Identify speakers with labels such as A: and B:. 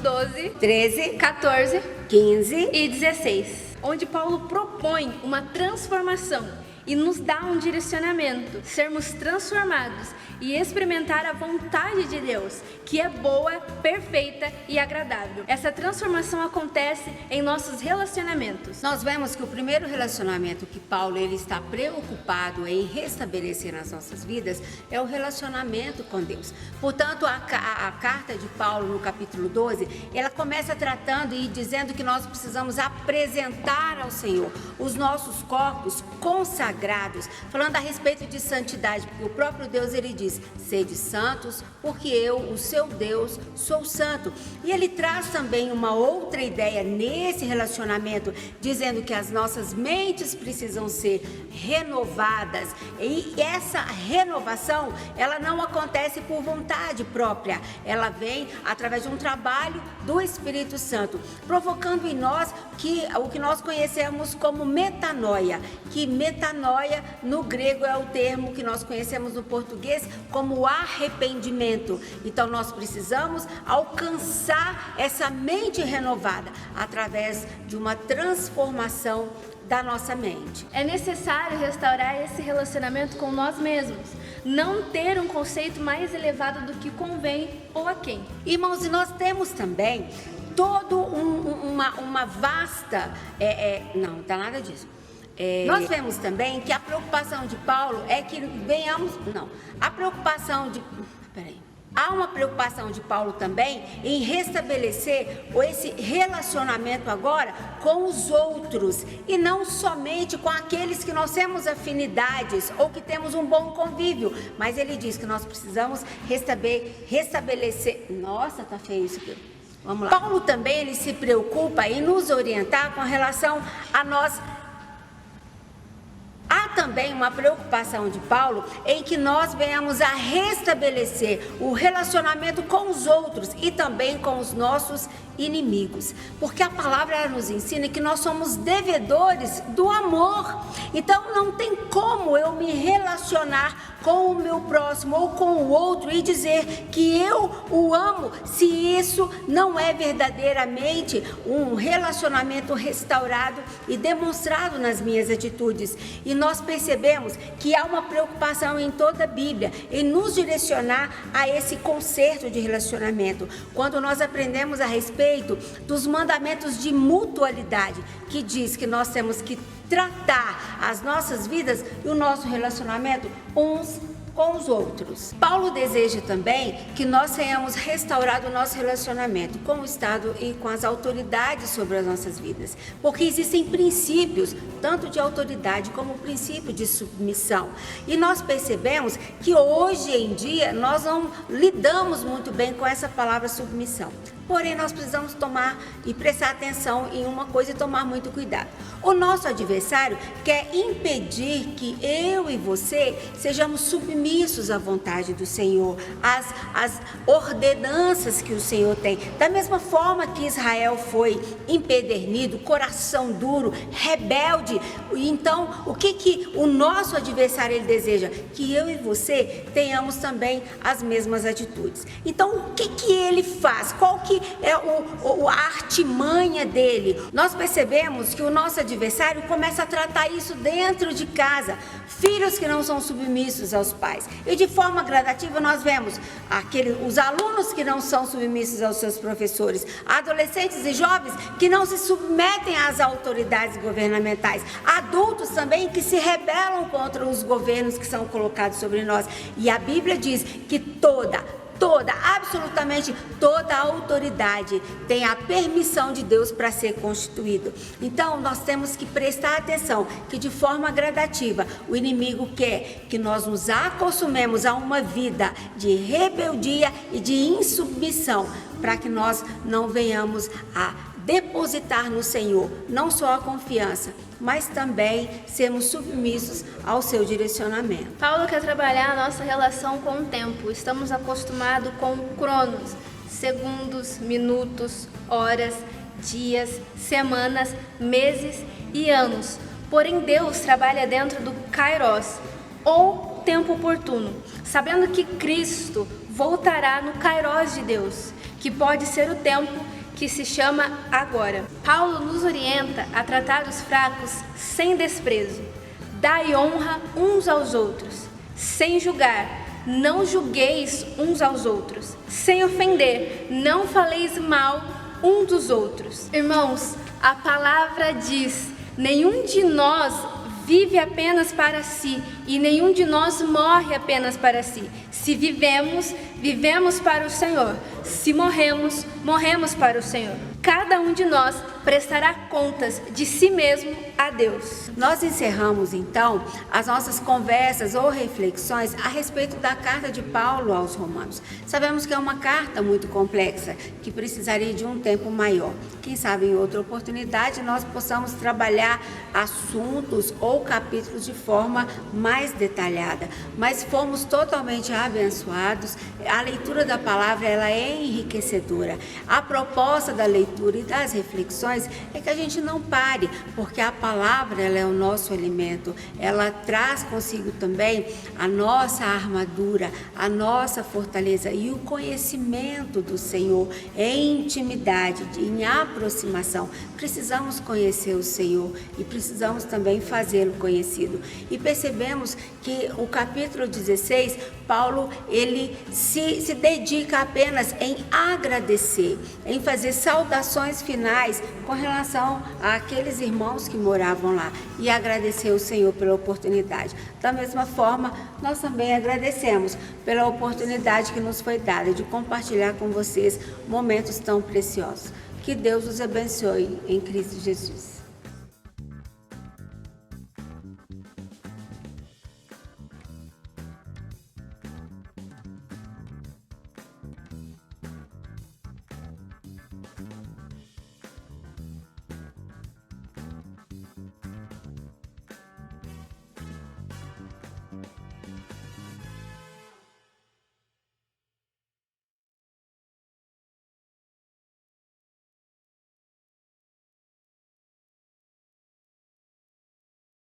A: 12,
B: 13,
A: 14
B: 15
A: e 16, onde Paulo propõe uma transformação e nos dá um direcionamento, sermos transformados e experimentar a vontade de Deus, que é boa, perfeita e agradável. Essa transformação acontece em nossos relacionamentos.
B: Nós vemos que o primeiro relacionamento que Paulo ele está preocupado em restabelecer nas nossas vidas é o relacionamento com Deus. Portanto, a carta de Paulo no capítulo 12, ela começa tratando e dizendo que nós precisamos apresentar ao Senhor os nossos corpos consagrados, falando a respeito de santidade, porque o próprio Deus ele diz: sede santos, porque eu, o seu Deus, sou santo. E ele traz também uma outra ideia nesse relacionamento, dizendo que as nossas mentes precisam ser renovadas. E essa renovação, ela não acontece por vontade própria, ela vem através de um trabalho do Espírito Santo, provocando em nós o que nós conhecemos como metanoia, que metanoia no grego é o termo que nós conhecemos no português como arrependimento. Então nós precisamos alcançar essa mente renovada através de uma transformação da nossa mente.
A: É necessário restaurar esse relacionamento com nós mesmos, não ter um conceito mais elevado do que convém ou a quem.
B: Irmãos, e nós temos também todo uma vasta... não, tá nada disso. Nós vemos também que a preocupação de Paulo é que venhamos... Não, a preocupação de... Há uma preocupação de Paulo também em restabelecer esse relacionamento agora com os outros e não somente com aqueles que nós temos afinidades ou que temos um bom convívio, mas ele diz que nós precisamos restabelecer... Nossa, tá feio isso aqui. Vamos lá. Paulo também ele se preocupa em nos orientar com relação a nós. Há também uma preocupação de Paulo em que nós venhamos a restabelecer o relacionamento com os outros e também com os nossos inimigos, porque a palavra nos ensina que nós somos devedores do amor. Então não tem como eu me relacionar com o meu próximo ou com o outro e dizer que eu o amo, se isso não é verdadeiramente um relacionamento restaurado e demonstrado nas minhas atitudes. E nós percebemos que há uma preocupação em toda a Bíblia em nos direcionar a esse conserto de relacionamento, quando nós aprendemos a respeito dos mandamentos de mutualidade, que diz que nós temos que tratar as nossas vidas e o nosso relacionamento uns com os outros. Paulo deseja também que nós tenhamos restaurado o nosso relacionamento com o Estado e com as autoridades sobre as nossas vidas, porque existem princípios, tanto de autoridade como o princípio de submissão. E nós percebemos que hoje em dia nós não lidamos muito bem com essa palavra submissão. Porém, nós precisamos tomar e prestar atenção em uma coisa e tomar muito cuidado. O nosso adversário quer impedir que eu e você sejamos submissos à vontade do Senhor, às ordenanças que o Senhor tem. Da mesma forma que Israel foi empedernido, coração duro, rebelde. Então, o que o nosso adversário ele deseja? Que eu e você tenhamos também as mesmas atitudes. Então, o que ele faz? Qual que é a artimanha dele? Nós percebemos que o nosso adversário começa a tratar isso dentro de casa. Filhos que não são submissos aos pais. E de forma gradativa nós vemos os alunos que não são submissos aos seus professores, adolescentes e jovens que não se submetem às autoridades governamentais, adultos também que se rebelam contra os governos que são colocados sobre nós. E a Bíblia diz que absolutamente toda a autoridade tem a permissão de Deus para ser constituído. Então nós temos que prestar atenção que de forma gradativa o inimigo quer que nós nos acostumemos a uma vida de rebeldia e de insubmissão, para que nós não venhamos a depositar no Senhor não só a confiança, mas também sermos submissos ao seu direcionamento.
A: Paulo quer trabalhar a nossa relação com o tempo. Estamos acostumados com cronos, segundos, minutos, horas, dias, semanas, meses e anos. Porém, Deus trabalha dentro do kairos, ou tempo oportuno, sabendo que Cristo voltará no kairos de Deus, que pode ser o tempo que se chama agora. Paulo nos orienta a tratar os fracos sem desprezo. Dai honra uns aos outros, sem julgar. Não julgueis uns aos outros, sem ofender. Não faleis mal um dos outros. Irmãos, a palavra diz: nenhum de nós vive apenas para si, e nenhum de nós morre apenas para si. Se vivemos, vivemos para o Senhor. Se morremos, morremos para o Senhor. Cada um de nós prestará contas de si mesmo a Deus.
B: Nós encerramos então as nossas conversas ou reflexões a respeito da carta de Paulo aos Romanos. Sabemos que é uma carta muito complexa, que precisaria de um tempo maior. Quem sabe em outra oportunidade nós possamos trabalhar assuntos ou capítulos de forma mais detalhada. Mas fomos totalmente abençoados. A leitura da palavra ela é enriquecedora. A proposta da leitura e das reflexões é que a gente não pare, porque a palavra ela é o nosso alimento. Ela traz consigo também a nossa armadura, a nossa fortaleza e o conhecimento do Senhor em intimidade, em aproximação. Precisamos conhecer o Senhor e precisamos também fazê-lo conhecido. E percebemos que o capítulo 16, Paulo ele se dedica apenas em agradecer, em fazer saudações finais com relação àqueles irmãos que moravam lá e agradecer ao Senhor pela oportunidade. Da mesma forma, nós também agradecemos pela oportunidade que nos foi dada de compartilhar com vocês momentos tão preciosos. Que Deus os abençoe em Cristo Jesus.